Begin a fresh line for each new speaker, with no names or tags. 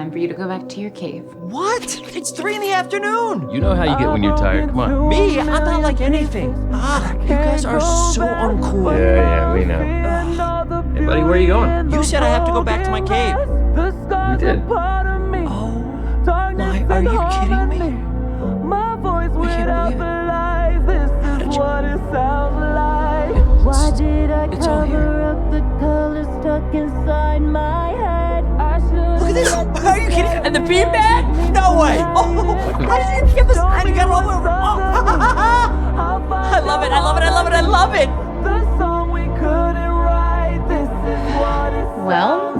time for you to go back to your cave.
What? It's 3 in the afternoon.
You know how you get when you're tired. Come on.
Me? I'm not like anything. You guys are so uncool.
Yeah, we know. Hey, buddy, where are you going?
You said I have to go back to my cave.
You did.
Oh, my, are you kidding me? I can't believe it. How did you?
Why did I
It's all here.
cover up the color stuck inside my head?
Look at this. Are you kidding? And the beanbag? No way. Oh, how did you get this? And you got it all over. Oh. I love it. I love it. I love it. I love it.
The song we couldn't write. This is what it
Well,